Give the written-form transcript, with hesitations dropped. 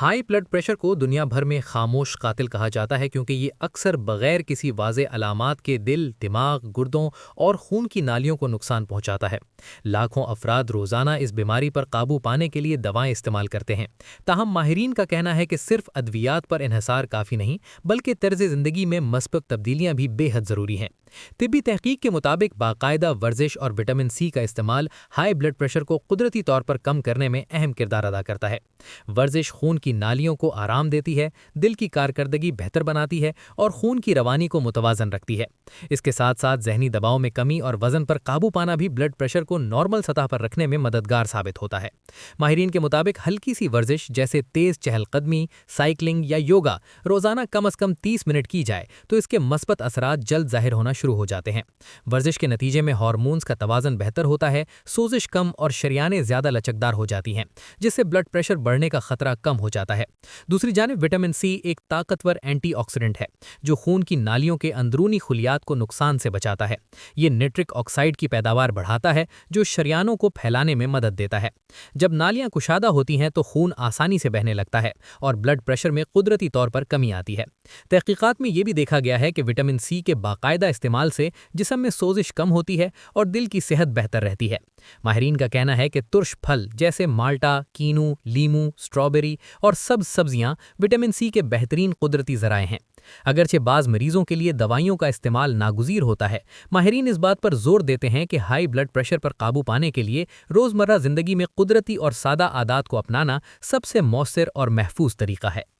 High blood pressure کو دنیا بھر میں خاموش قاتل کہا جاتا ہے کیونکہ یہ اکثر بغیر کسی واضح علامات کے دل، دماغ، گردوں اور خون کی نالیوں کو نقصان پہنچاتا ہے۔ لاکھوں افراد روزانہ اس بیماری پر قابو پانے کے لیے دوائیں استعمال کرتے ہیں۔ تاہم ماہرین کا کہنا ہے کہ صرف ادویات پر انحصار کافی نہیں، بلکہ طرز زندگی میں مثبت تبدیلیاں بھی بے حد ضروری ہیں۔ طبی تحقیق کے مطابق باقاعدہ ورزش اور وٹامن سی کا استعمال ہائی بلڈ پریشر کو قدرتی طور پر کم کرنے میں اہم کردار ادا کرتا ہے۔ ورزش خون کی نالیوں کو آرام دیتی ہے، دل کی کارکردگی بہتر بناتی ہے اور خون کی روانی کو متوازن رکھتی ہے۔ اس کے ساتھ ساتھ ذہنی دباؤ میں کمی اور وزن پر قابو پانا بھی بلڈ پریشر کو نارمل سطح پر رکھنے میں مددگار ثابت ہوتا ہے۔ ماہرین کے مطابق ہلکی سی ورزش جیسے تیز چہل قدمی، سائیکلنگ یا یوگا روزانہ کم از کم 30 منٹ کی جائے تو اس کے مثبت اثرات جلد ظاہر ہونا شروع ہو جاتے ہیں۔ ورزش کے نتیجے میں ہارمونز کا توازن بہتر ہوتا ہے، سوزش کم اور شریانیں زیادہ لچکدار ہو جاتی ہیں، جس سے بلڈ پریشر بڑھنے کا خطرہ کم ہو جاتا ہے۔ دوسری جانب وٹامن سی ایک طاقتور اینٹی آکسیڈنٹ ہے جو خون کی نالیوں کے اندرونی خلیات کو نقصان سے بچاتا ہے۔ یہ نٹرک آکسائڈ کی پیداوار بڑھاتا ہے جو شریانوں کو پھیلانے میں مدد دیتا ہے۔ جب نالیاں کشادہ ہوتی ہیں تو خون آسانی سے بہنے لگتا ہے اور بلڈ پریشر میں قدرتی طور پر کمی آتی ہے۔ تحقیقات میں یہ بھی دیکھا گیا ہے کہ وٹامن سی کے باقاعدہ استعمال سے جسم میں سوزش کم ہوتی ہے اور دل کی صحت بہتر رہتی ہے۔ ماہرین کا کہنا ہے کہ ترش پھل جیسے مالٹا، کینو، لیمو، سٹرابیری اور سبزیاں وٹامن سی کے بہترین قدرتی ذرائع ہیں۔ اگرچہ بعض مریضوں کے لیے دوائیوں کا استعمال ناگزیر ہوتا ہے، ماہرین اس بات پر زور دیتے ہیں کہ ہائی بلڈ پریشر پر قابو پانے کے لیے روزمرہ زندگی میں قدرتی اور سادہ عادات کو اپنانا سب سے مؤثر اور محفوظ طریقہ ہے۔